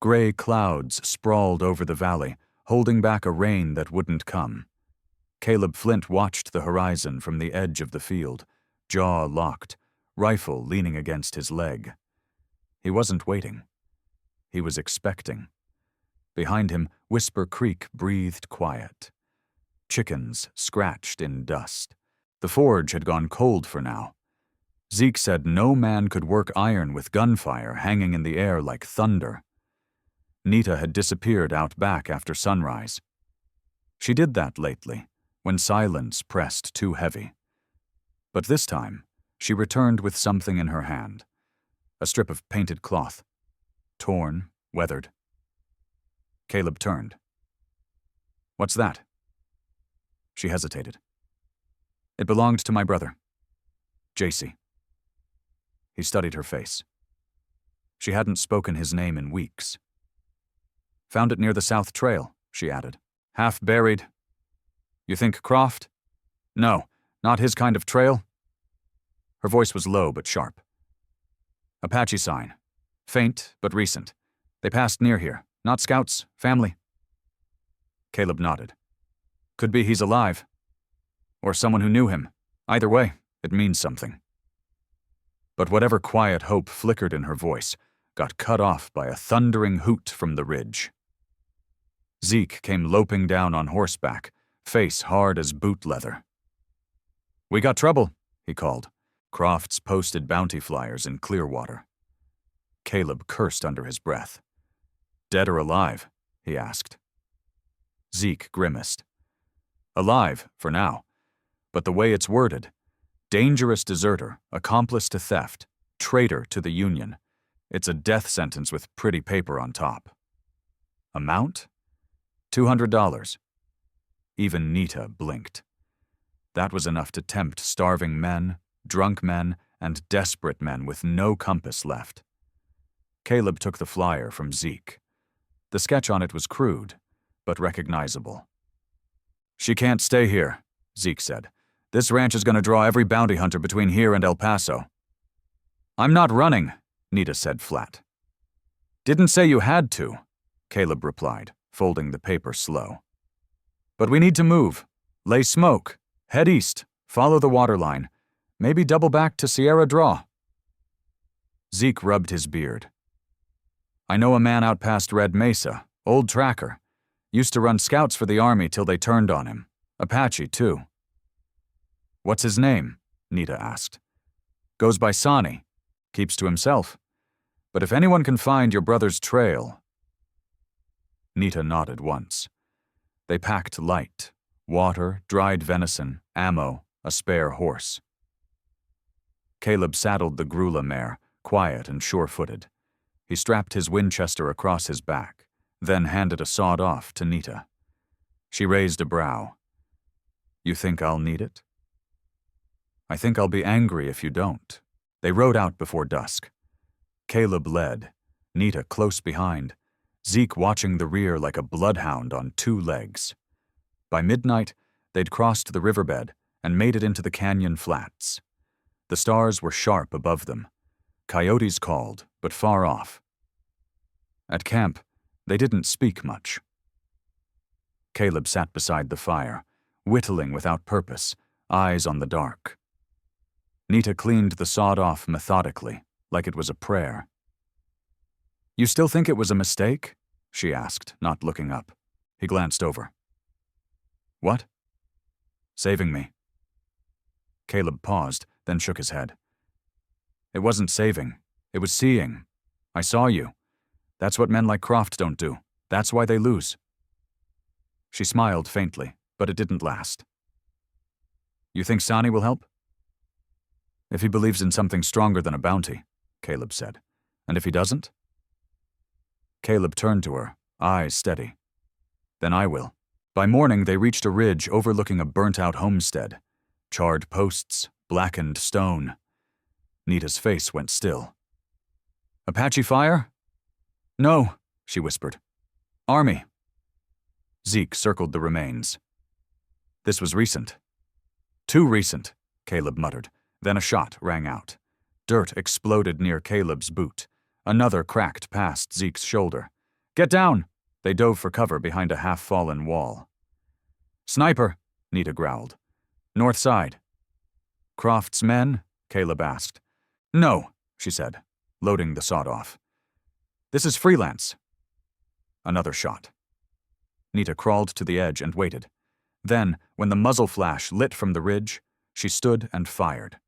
Gray clouds sprawled over the valley, holding back a rain that wouldn't come. Caleb Flint watched the horizon from the edge of the field, jaw locked, rifle leaning against his leg. He wasn't waiting. He was expecting. Behind him, Whisper Creek breathed quiet. Chickens scratched in dust. The forge had gone cold for now. Zeke said no man could work iron with gunfire hanging in the air like thunder. Nita had disappeared out back after sunrise. She did that lately, when silence pressed too heavy. But this time, she returned with something in her hand. A strip of painted cloth. Torn, weathered. Caleb turned. "What's that?" She hesitated. "It belonged to my brother, JC." He studied her face. She hadn't spoken his name in weeks. "Found it near the South Trail," she added. "Half buried. You think Croft?" "No, not his kind of trail." Her voice was low but sharp. "Apache sign. Faint but recent. They passed near here. Not scouts, family." Caleb nodded. "Could be he's alive. Or someone who knew him. Either way, it means something." But whatever quiet hope flickered in her voice got cut off by a thundering hoot from the ridge. Zeke came loping down on horseback, face hard as boot leather. "We got trouble," he called. Croft's posted bounty flyers in Clearwater. Caleb cursed under his breath. "Dead or alive?" he asked. Zeke grimaced. "Alive, for now. But the way it's worded, dangerous deserter, accomplice to theft, traitor to the Union. It's a death sentence with pretty paper on top." "Amount?" $200. Even Nita blinked. That was enough to tempt starving men, drunk men, and desperate men with no compass left. Caleb took the flyer from Zeke. The sketch on it was crude, but recognizable. "She can't stay here," Zeke said. "This ranch is going to draw every bounty hunter between here and El Paso." "I'm not running," Nita said flat. "Didn't say you had to," Caleb replied, folding the paper slow. "But we need to move. Lay smoke. Head east. Follow the waterline. Maybe double back to Sierra Draw." Zeke rubbed his beard. "I know a man out past Red Mesa, old tracker. Used to run scouts for the army till they turned on him. Apache, too." "What's his name?" Nita asked. "Goes by Sonny. Keeps to himself. But if anyone can find your brother's trail—" Nita nodded once. They packed light: water, dried venison, ammo, a spare horse. Caleb saddled the Grula mare, quiet and sure-footed. He strapped his Winchester across his back, then handed a sawed-off to Nita. She raised a brow. "You think I'll need it?" "I think I'll be angry if you don't." They rode out before dusk. Caleb led, Nita close behind, Zeke watching the rear like a bloodhound on two legs. By midnight, they'd crossed the riverbed and made it into the canyon flats. The stars were sharp above them. Coyotes called, but far off. At camp, they didn't speak much. Caleb sat beside the fire, whittling without purpose, eyes on the dark. Nita cleaned the sawed-off methodically, like it was a prayer. "You still think it was a mistake?" she asked, not looking up. He glanced over. "What?" "Saving me." Caleb paused, then shook his head. "It wasn't saving. It was seeing. I saw you. That's what men like Croft don't do. That's why they lose." She smiled faintly, but it didn't last. "You think Sonny will help?" "If he believes in something stronger than a bounty," Caleb said. "And if he doesn't?" Caleb turned to her, eyes steady. "Then I will." By morning, they reached a ridge overlooking a burnt-out homestead. Charred posts, blackened stone. Nita's face went still. "Apache fire?" "No," she whispered. "Army." Zeke circled the remains. "This was recent." "Too recent," Caleb muttered. Then a shot rang out. Dirt exploded near Caleb's boot. Another cracked past Zeke's shoulder. "Get down!" They dove for cover behind a half-fallen wall. "Sniper," Nita growled. "North side." "Croft's men?" Caleb asked. "No," she said, loading the sawed-off. "This is freelance." Another shot. Nita crawled to the edge and waited. Then, when the muzzle flash lit from the ridge, she stood and fired.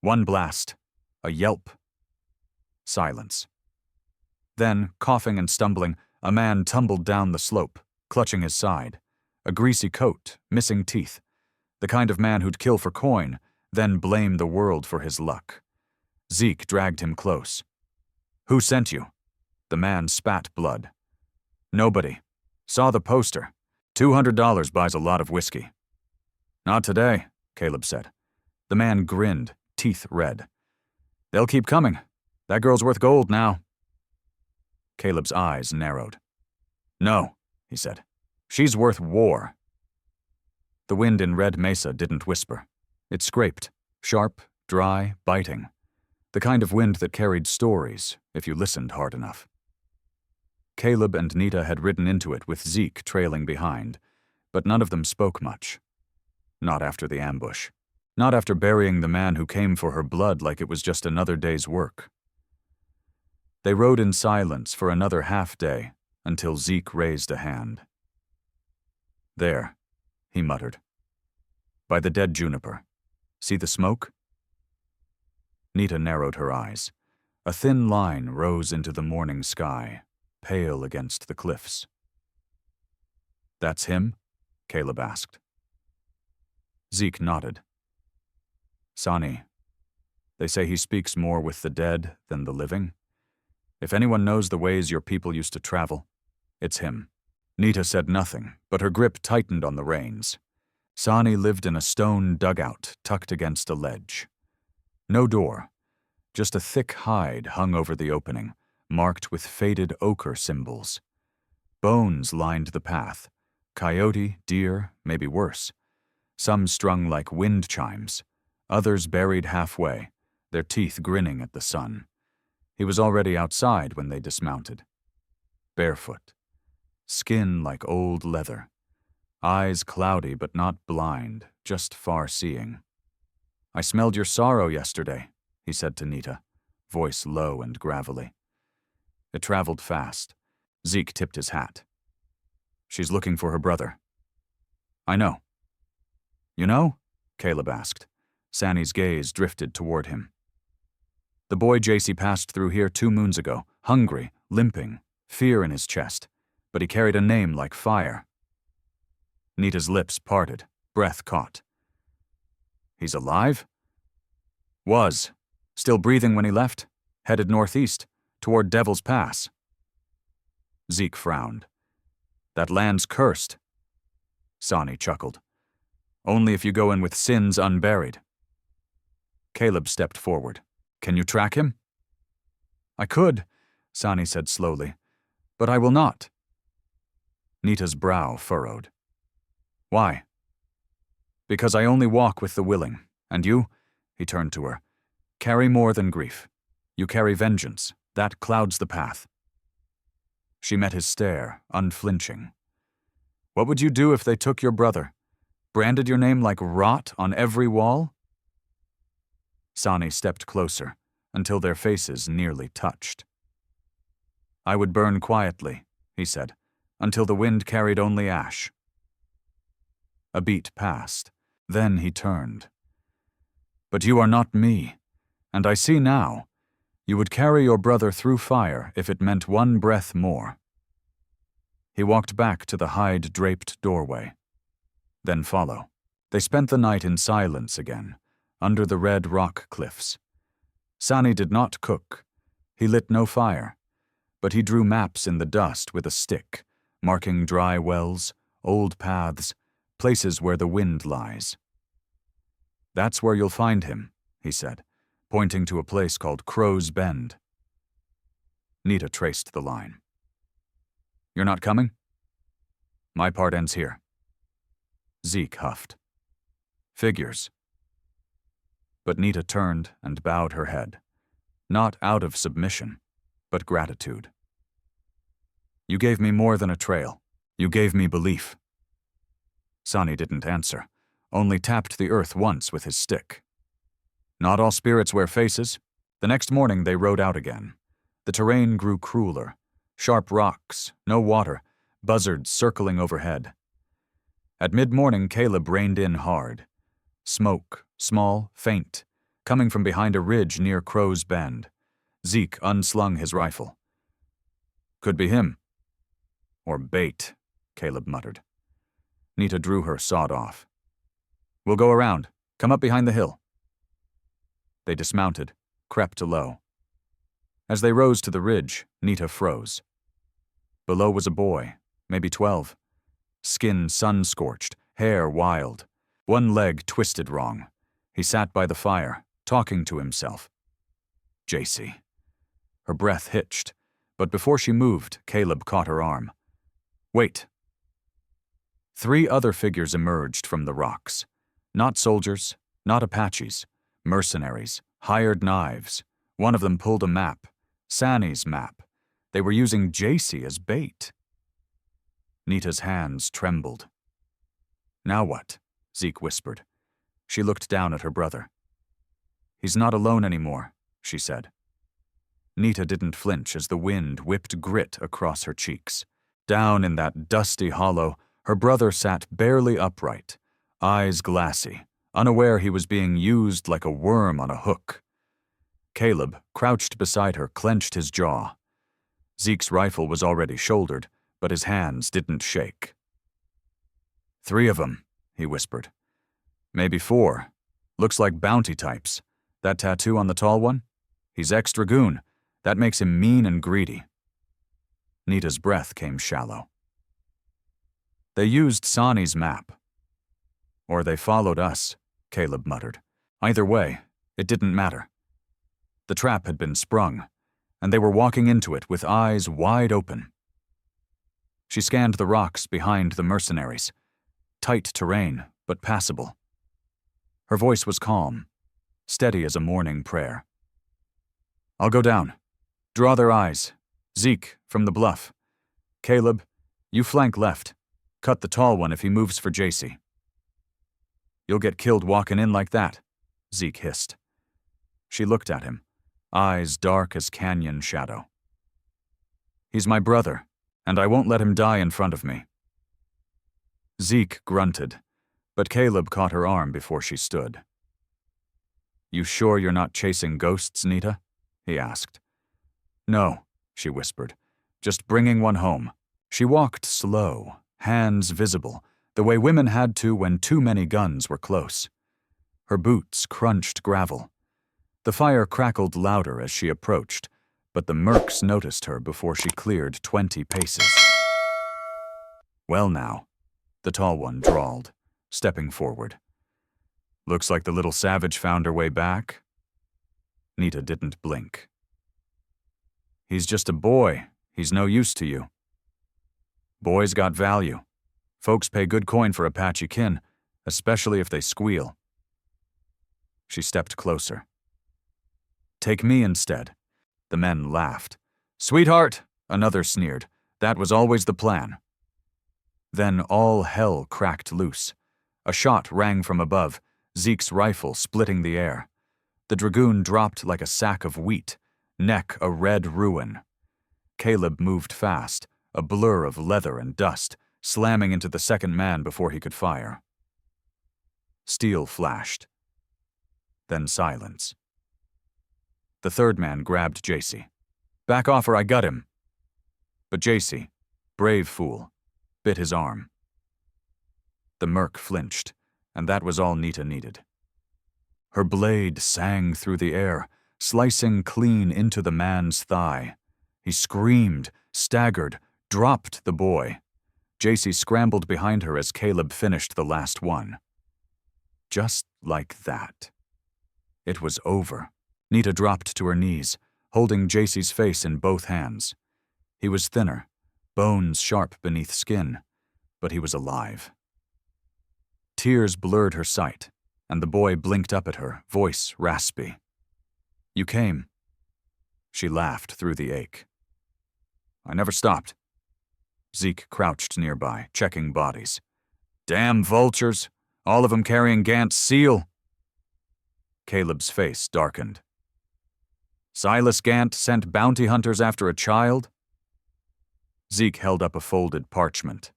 One blast. A yelp. Silence. Then, coughing and stumbling, a man tumbled down the slope, clutching his side. A greasy coat, missing teeth. The kind of man who'd kill for coin, then blame the world for his luck. Zeke dragged him close. "Who sent you?" The man spat blood. "Nobody. Saw the poster. $200 buys a lot of whiskey." "Not today," Caleb said. The man grinned, teeth red. "They'll keep coming. That girl's worth gold now." Caleb's eyes narrowed. "No," he said. "She's worth war." The wind in Red Mesa didn't whisper. It scraped, sharp, dry, biting. The kind of wind that carried stories, if you listened hard enough. Caleb and Nita had ridden into it with Zeke trailing behind, but none of them spoke much. Not after the ambush. Not after burying the man who came for her blood like it was just another day's work. They rode in silence for another half-day until Zeke raised a hand. "There," he muttered. "By the dead juniper. See the smoke?" Nita narrowed her eyes. A thin line rose into the morning sky, pale against the cliffs. "That's him?" Caleb asked. Zeke nodded. "Sonny. They say he speaks more with the dead than the living. If anyone knows the ways your people used to travel, it's him." Nita said nothing, but her grip tightened on the reins. Sani lived in a stone dugout tucked against a ledge. No door, just a thick hide hung over the opening, marked with faded ochre symbols. Bones lined the path. Coyote, deer, maybe worse. Some strung like wind chimes, others buried halfway, their teeth grinning at the sun. He was already outside when they dismounted. Barefoot. Skin like old leather. Eyes cloudy but not blind, just far-seeing. "I smelled your sorrow yesterday," he said to Nita, voice low and gravelly. It traveled fast. Zeke tipped his hat. "She's looking for her brother." "I know." "You know?" Caleb asked. Sani's gaze drifted toward him. "The boy JC passed through here 2 moons ago, hungry, limping, fear in his chest, but he carried a name like fire." Nita's lips parted, breath caught. "He's alive?" "Was. Still breathing when he left, headed northeast, toward Devil's Pass." Zeke frowned. "That land's cursed." Sani chuckled. "Only if you go in with sins unburied." Caleb stepped forward. "Can you track him?" "I could," Sani said slowly, "but I will not." Nita's brow furrowed. "Why?" "Because I only walk with the willing, and you," he turned to her, "carry more than grief. You carry vengeance. That clouds the path." She met his stare, unflinching. "What would you do if they took your brother? Branded your name like rot on every wall?" Sani stepped closer, until their faces nearly touched. "I would burn quietly," he said, "until the wind carried only ash." A beat passed. Then he turned. "But you are not me, and I see now. You would carry your brother through fire if it meant one breath more." He walked back to the hide-draped doorway. "Then follow." They spent the night in silence again, under the red rock cliffs. Sani did not cook. He lit no fire, but he drew maps in the dust with a stick, marking dry wells, old paths, places where the wind lies. "That's where you'll find him," he said, pointing to a place called Crow's Bend. Nita traced the line. "You're not coming?" "My part ends here." Zeke huffed. "Figures." But Nita turned and bowed her head, not out of submission, but gratitude. "You gave me more than a trail. You gave me belief." Sani didn't answer, only tapped the earth once with his stick. Not all spirits wear faces. The next morning they rode out again. The terrain grew crueler. Sharp rocks, no water, buzzards circling overhead. At mid-morning, Caleb reined in hard. Smoke, small, faint, coming from behind a ridge near Crow's Bend. Zeke unslung his rifle. "Could be him." "Or bait," Caleb muttered. Nita drew her sawed off. "We'll go around. Come up behind the hill." They dismounted, crept low. As they rose to the ridge, Nita froze. Below was a boy, maybe 12. Skin sun-scorched, hair wild. One leg twisted wrong. He sat by the fire, talking to himself. "JC." Her breath hitched, but before she moved, Caleb caught her arm. "Wait." 3 other figures emerged from the rocks. Not soldiers, not Apaches, mercenaries, hired knives. One of them pulled a map, Sani's map. They were using JC as bait. Nita's hands trembled. "Now what?" Zeke whispered. She looked down at her brother. "He's not alone anymore," she said. Nita didn't flinch as the wind whipped grit across her cheeks. Down in that dusty hollow, her brother sat barely upright, eyes glassy, unaware he was being used like a worm on a hook. Caleb, crouched beside her, clenched his jaw. Zeke's rifle was already shouldered, but his hands didn't shake. "3 of them," he whispered. "Maybe 4. Looks like bounty types. That tattoo on the tall one? He's ex-dragoon. That makes him mean and greedy." Nita's breath came shallow. "They used Sani's map." Or they followed us, Caleb muttered. Either way, it didn't matter. The trap had been sprung, and they were walking into it with eyes wide open. She scanned the rocks behind the mercenaries. Tight terrain, but passable. Her voice was calm, steady as a morning prayer. I'll go down. Draw their eyes. Zeke, from the bluff. Caleb, you flank left. Cut the tall one if he moves for JC. You'll get killed walking in like that, Zeke hissed. She looked at him, eyes dark as canyon shadow. He's my brother, and I won't let him die in front of me. Zeke grunted, but Caleb caught her arm before she stood. You sure you're not chasing ghosts, Nita? He asked. No, she whispered, just bringing one home. She walked slow, hands visible, the way women had to when too many guns were close. Her boots crunched gravel. The fire crackled louder as she approached, but the mercs noticed her before she cleared 20 paces. Well now, the tall one drawled, stepping forward. Looks like the little savage found her way back. Nita didn't blink. He's just a boy. He's no use to you. Boys got value. Folks pay good coin for Apache kin, especially if they squeal. She stepped closer. Take me instead. The men laughed. Sweetheart, another sneered. That was always the plan. Then all hell cracked loose. A shot rang from above, Zeke's rifle splitting the air. The dragoon dropped like a sack of wheat, neck a red ruin. Caleb moved fast, a blur of leather and dust, slamming into the second man before he could fire. Steel flashed. Then silence. The third man grabbed JC. Back off or I gut him. But JC, brave fool, bit his arm. The merc flinched, and that was all Nita needed. Her blade sang through the air, slicing clean into the man's thigh. He screamed, staggered, dropped the boy. JC scrambled behind her as Caleb finished the last one. Just like that. It was over. Nita dropped to her knees, holding JC's face in both hands. He was thinner, bones sharp beneath skin, but he was alive. Tears blurred her sight, and the boy blinked up at her, voice raspy. You came. She laughed through the ache. I never stopped. Zeke crouched nearby, checking bodies. Damn vultures, all of them carrying Gant's seal. Caleb's face darkened. Silas Gant sent bounty hunters after a child? Zeke held up a folded parchment.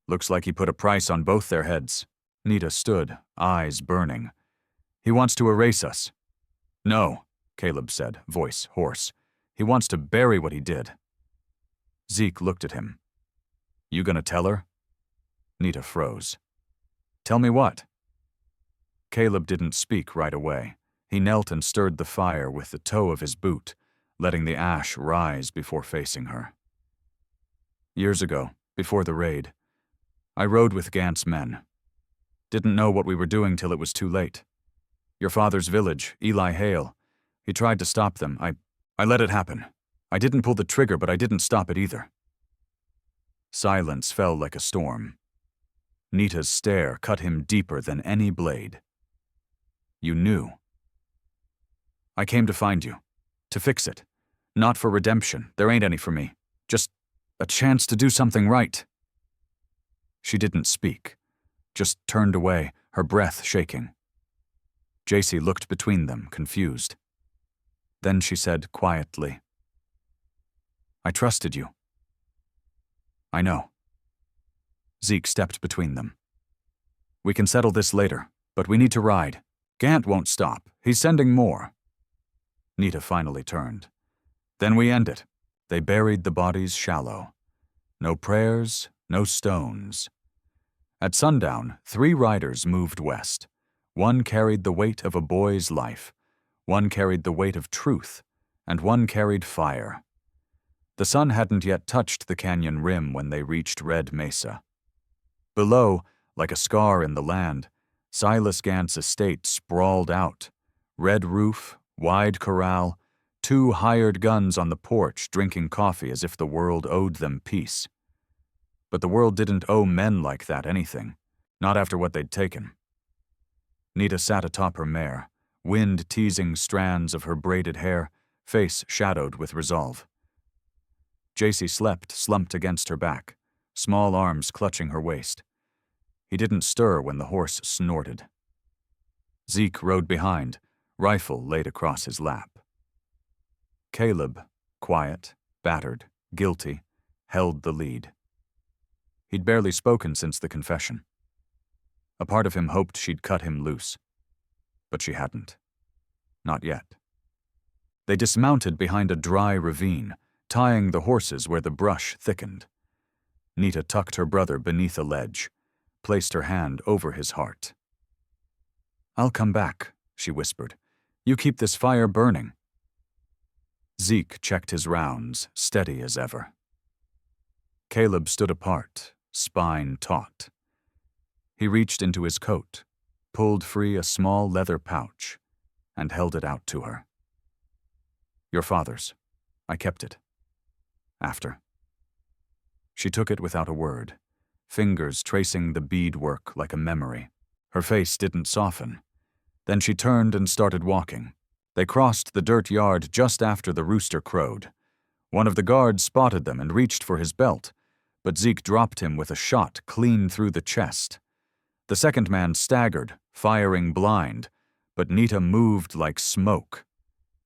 Looks like he put a price on both their heads. Nita stood, eyes burning. He wants to erase us. No, Caleb said, voice hoarse. He wants to bury what he did. Zeke looked at him. You gonna tell her? Nita froze. Tell me what? Caleb didn't speak right away. He knelt and stirred the fire with the toe of his boot, letting the ash rise before facing her. Years ago, before the raid, I rode with Gant's men. Didn't know what we were doing till it was too late. Your father's village, Eli Hale. He tried to stop them. I let it happen. I didn't pull the trigger, but I didn't stop it either. Silence fell like a storm. Nita's stare cut him deeper than any blade. You knew. I came to find you. To fix it. Not for redemption. There ain't any for me. Just a chance to do something right. She didn't speak. Just turned away, her breath shaking. JC looked between them, confused. Then she said quietly, I trusted you. I know. Zeke stepped between them. We can settle this later, but we need to ride. Gant won't stop. He's sending more. Nita finally turned. Then we end it. They buried the bodies shallow. No prayers, no stones. At sundown, 3 riders moved west. One carried the weight of a boy's life. One carried the weight of truth, and one carried fire. The sun hadn't yet touched the canyon rim when they reached Red Mesa. Below, Like a scar in the land, Silas Gant's estate sprawled out. Red roof, wide corral, 2 hired guns on the porch drinking coffee as if the world owed them peace. But the world didn't owe men like that anything, not after what they'd taken. Nita sat atop her mare, wind teasing strands of her braided hair, face shadowed with resolve. JC slept slumped against her back, small arms clutching her waist. He didn't stir when the horse snorted. Zeke rode behind, rifle laid across his lap. Caleb, quiet, battered, guilty, held the lead. He'd barely spoken since the confession. A part of him hoped she'd cut him loose. But she hadn't. Not yet. They dismounted behind a dry ravine, tying the horses where the brush thickened. Nita tucked her brother beneath a ledge, placed her hand over his heart. "I'll come back," she whispered. "You keep this fire burning." Zeke checked his rounds, steady as ever. Caleb stood apart, spine taut. He reached into his coat, pulled free a small leather pouch, and held it out to her. "Your father's. I kept it. After." She took it without a word, fingers tracing the beadwork like a memory. Her face didn't soften. Then she turned and started walking. They crossed the dirt yard just after the rooster crowed. One of the guards spotted them and reached for his belt, but Zeke dropped him with a shot clean through the chest. The second man staggered, firing blind, but Nita moved like smoke.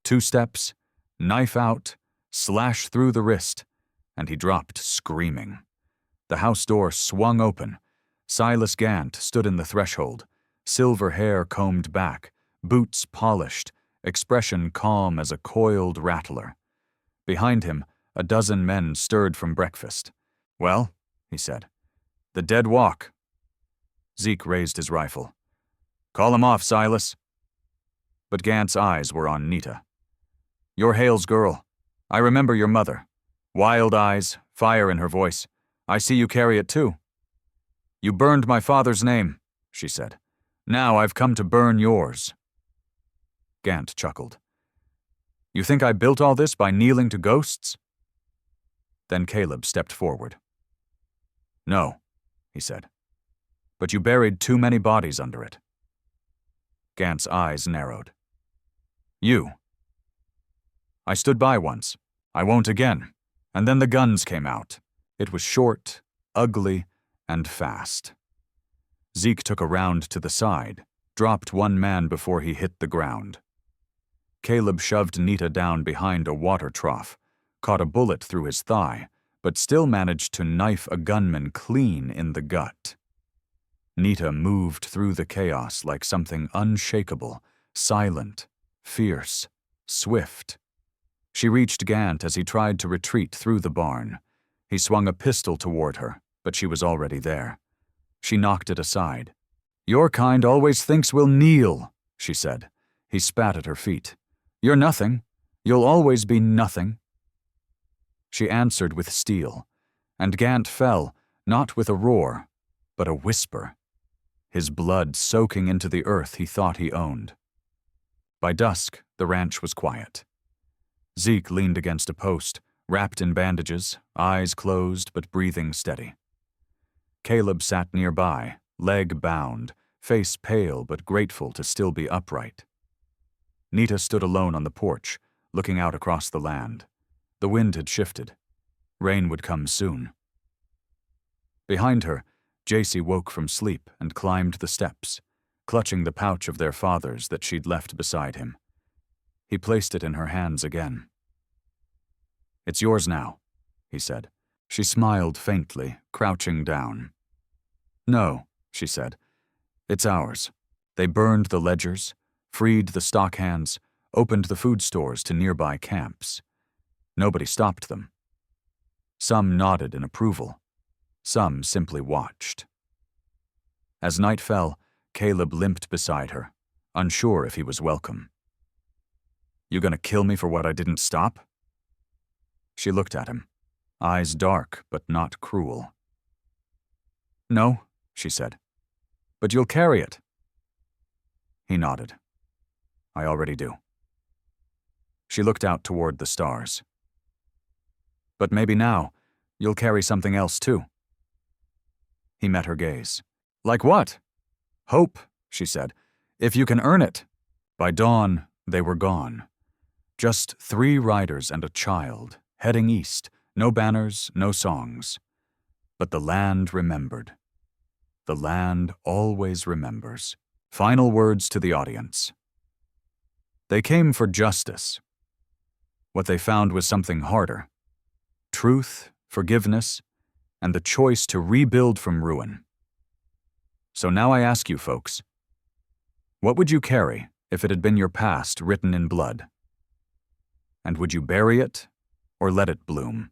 2 steps, knife out, slash through the wrist, and he dropped screaming. The house door swung open. Silas Gant stood in the threshold, silver hair combed back, boots polished, expression calm as a coiled rattler. Behind him, a dozen men stirred from breakfast. "Well," he said, "the dead walk." Zeke raised his rifle. "Call him off, Silas." But Gant's eyes were on Nita. "You're Hale's girl. I remember your mother. Wild eyes, fire in her voice. I see you carry it too." "You burned my father's name," she said. "Now I've come to burn yours." Gant chuckled. "You think I built all this by kneeling to ghosts?" Then Caleb stepped forward. "No," he said. "But you buried too many bodies under it." Gant's eyes narrowed. "You." "I stood by once. I won't again. And then the guns came out. It was short, ugly, and fast." Zeke took a round to the side, dropped one man before he hit the ground. Caleb shoved Nita down behind a water trough, caught a bullet through his thigh, but still managed to knife a gunman clean in the gut. Nita moved through the chaos like something unshakable, silent, fierce, swift. She reached Gant as he tried to retreat through the barn. He swung a pistol toward her, but she was already there. She knocked it aside. "Your kind always thinks we'll kneel," she said. He spat at her feet. "You're nothing. You'll always be nothing." She answered with steel, and Gant fell, not with a roar, but a whisper, his blood soaking into the earth he thought he owned. By dusk, the ranch was quiet. Zeke leaned against a post, wrapped in bandages, eyes closed but breathing steady. Caleb sat nearby, leg bound, face pale but grateful to still be upright. Nita stood alone on the porch, looking out across the land. The wind had shifted. Rain would come soon. Behind her, JC woke from sleep and climbed the steps, clutching the pouch of their father's that she'd left beside him. He placed it in her hands again. "It's yours now," he said. She smiled faintly, crouching down. "No," she said. "It's ours." They burned the ledgers, freed the stock hands, opened the food stores to nearby camps. Nobody stopped them. Some nodded in approval. Some simply watched. As night fell, Caleb limped beside her, unsure if he was welcome. "You gonna kill me for what I didn't stop?" She looked at him, eyes dark but not cruel. "No," she said. But you'll carry it." He nodded. "I already do." She looked out toward the stars. "But maybe now, you'll carry something else too." He met her gaze. "Like what?" "Hope," she said, "if you can earn it." By dawn, they were gone. Just 3 riders and a child, heading east, no banners, no songs. But the land remembered. The land always remembers. Final words to the audience. They came for justice. What they found was something harder. Truth, forgiveness, and the choice to rebuild from ruin. So now I ask you folks, what would you carry if it had been your past written in blood? And would you bury it or let it bloom?